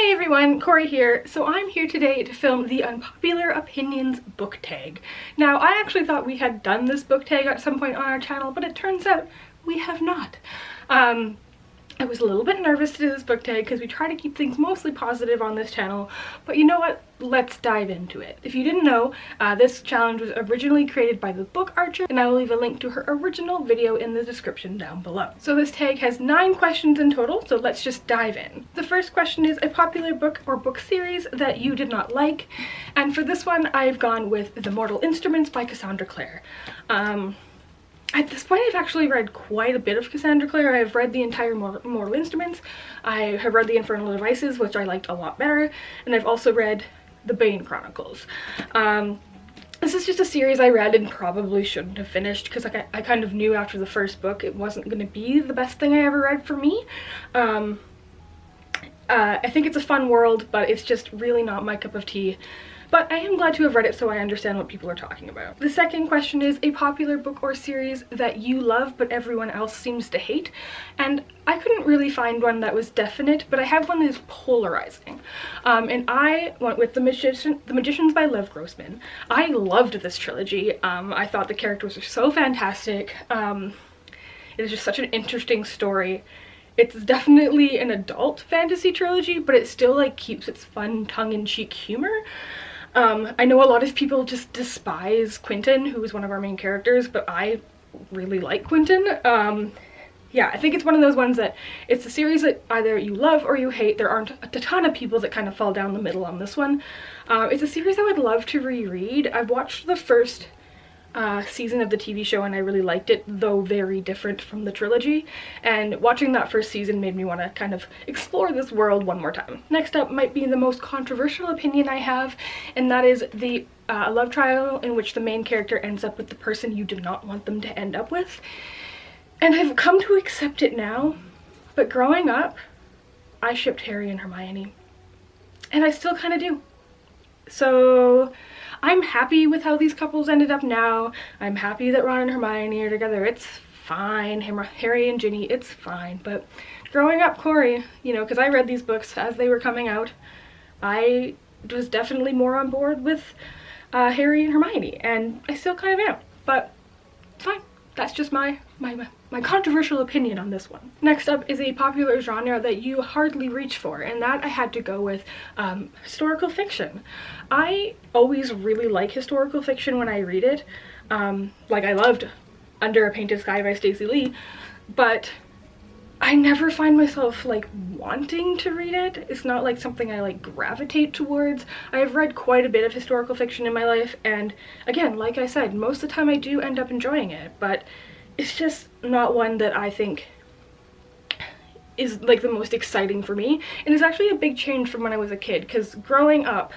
Hey everyone, Corey here. So I'm here today to film the Unpopular Opinions book tag. Now, I actually thought we had done this book tag at some point on our channel, but it turns out we have not. I was a little bit nervous to do this book tag because we try to keep things mostly positive on this channel, but you know what? Let's dive into it. If you didn't know, this challenge was originally created by the Book Archer, and I will leave a link to her original video in the description down below. So this tag has 9 questions in total, so let's just dive in. The first question is a popular book or book series that you did not like, and for this one I've gone with The Mortal Instruments by Cassandra Clare. At this point, I've actually read quite a bit of Cassandra Clare. I've read the entire Mortal Instruments. I have read The Infernal Devices, which I liked a lot better, and I've also read The Bane Chronicles. This is just a series I read and probably shouldn't have finished because I kind of knew after the first book it wasn't going to be the best thing I ever read for me. I think it's a fun world, but it's just really not my cup of tea. But I am glad to have read it so I understand what people are talking about. The second question is a popular book or series that you love but everyone else seems to hate. And I couldn't really find one that was definite, but I have one that is polarizing. And I went with The Magicians by Lev Grossman. I loved this trilogy. I thought the characters were so fantastic. It is just such an interesting story. It's definitely an adult fantasy trilogy, but it still like keeps its fun tongue-in-cheek humor. I know a lot of people just despise Quentin, who is one of our main characters, but I really like Quentin. Yeah, I think it's one of those ones that it's a series that either you love or you hate. There aren't a ton of people that kind of fall down the middle on this one. It's a series I would love to reread. I've watched the first season of the TV show and I really liked it, though very different from the trilogy, and watching that first season made me want to kind of explore this world one more time. Next up might be the most controversial opinion I have, and that is the love triangle in which the main character ends up with the person you do not want them to end up with. And I've come to accept it now, but growing up I shipped Harry and Hermione, and I still kind of do. So I'm happy with how these couples ended up now. I'm happy that Ron and Hermione are together. It's fine. Harry and Ginny, it's fine. But growing up, Corey, you know, because I read these books as they were coming out, I was definitely more on board with Harry and Hermione, and I still kind of am. But it's fine. That's just my controversial opinion on this one. Next up is a popular genre that you hardly reach for, and that I had to go with historical fiction. I always really like historical fiction when I read it. Like I loved Under a Painted Sky by Stacey Leigh, but I never find myself like wanting to read it. It's not like something I like gravitate towards. I've read quite a bit of historical fiction in my life, and again, like I said, most of the time I do end up enjoying it, but it's just not one that I think is like the most exciting for me. And it's actually a big change from when I was a kid, because growing up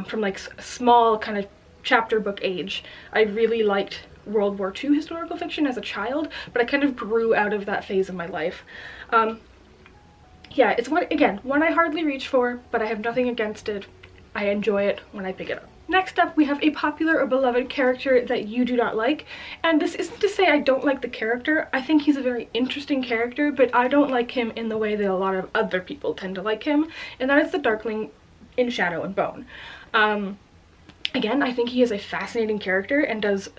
from like small kind of chapter book age, I really liked World War II historical fiction as a child, but I kind of grew out of that phase of my life. Yeah, it's one I hardly reach for, but I have nothing against it. I enjoy it when I pick it up. Next up, we have a popular or beloved character that you do not like, and this isn't to say I don't like the character. I think he's a very interesting character, but I don't like him in the way that a lot of other people tend to like him, and that is the Darkling in Shadow and Bone. Again, I think he is a fascinating character and does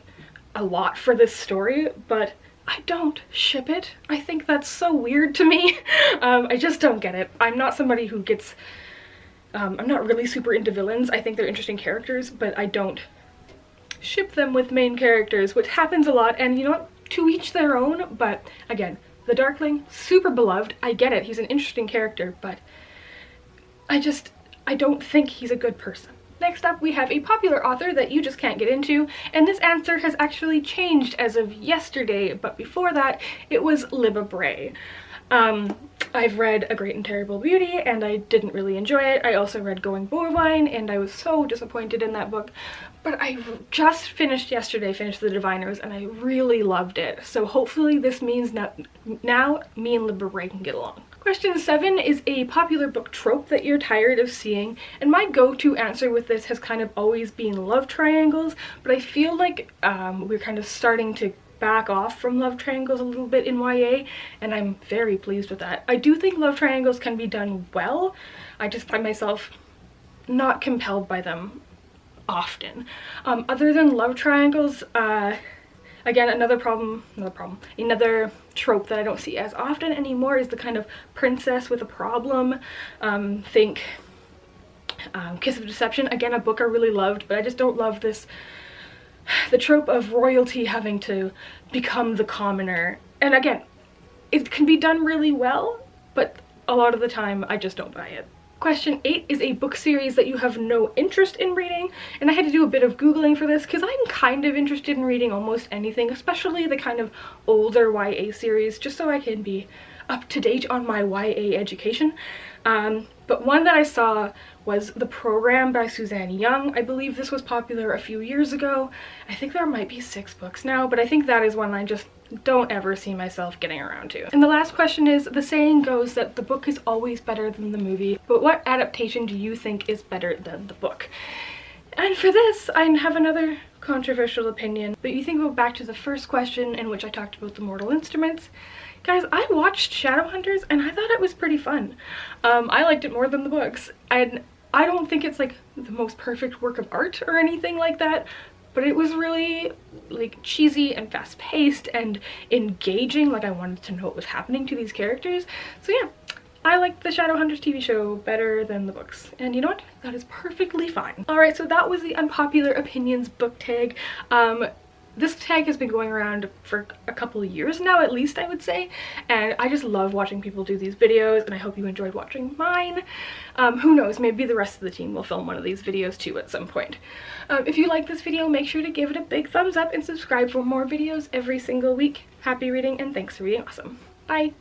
a lot for this story, but I don't ship it. I think that's so weird to me. I just don't get it. I'm not somebody who gets I'm not really super into villains. I think they're interesting characters, but I don't ship them with main characters, which happens a lot, and you know what? To each their own, but again, the Darkling, super beloved. I get it. He's an interesting character, but I don't think he's a good person. Next up, we have a popular author that you just can't get into, and this answer has actually changed as of yesterday, but before that, it was Libba Bray. I've read A Great and Terrible Beauty, and I didn't really enjoy it. I also read Going Bovine, and I was so disappointed in that book. But I just finished The Diviners, and I really loved it. So hopefully this means now me and Libba Bray can get along. Question 7 is a popular book trope that you're tired of seeing, and my go-to answer with this has kind of always been love triangles, but I feel like we're kind of starting to back off from love triangles a little bit in YA, and I'm very pleased with that. I do think love triangles can be done well. I just find myself not compelled by them often. Other than love triangles, again, another trope that I don't see as often anymore is the kind of princess with a problem. Think Kiss of Deception. Again, a book I really loved, but I just don't love the trope of royalty having to become the commoner. And again, it can be done really well, but a lot of the time I just don't buy it. Question 8 is a book series that you have no interest in reading, and I had to do a bit of googling for this because I'm kind of interested in reading almost anything, especially the kind of older YA series, just so I can be up to date on my YA education. But one that I saw was The Program by Suzanne Young. I believe this was popular a few years ago. I think there might be 6 books now, but I think that is one I just don't ever see myself getting around to. And the last question is, the saying goes that the book is always better than the movie, but what adaptation do you think is better than the book? And for this, I have another controversial opinion, but you think about back to the first question in which I talked about the Mortal Instruments. Guys, I watched Shadowhunters and I thought it was pretty fun. I liked it more than the books. And I don't think it's like the most perfect work of art or anything like that, but it was really like cheesy and fast-paced and engaging. Like, I wanted to know what was happening to these characters. So yeah, I liked the Shadowhunters TV show better than the books. And you know what? That is perfectly fine. Alright, so that was the Unpopular Opinions book tag. This tag has been going around for a couple of years now, at least, I would say, and I just love watching people do these videos, and I hope you enjoyed watching mine. Who knows, maybe the rest of the team will film one of these videos too at some point. If you like this video, make sure to give it a big thumbs up and subscribe for more videos every single week. Happy reading, and thanks for being awesome. Bye!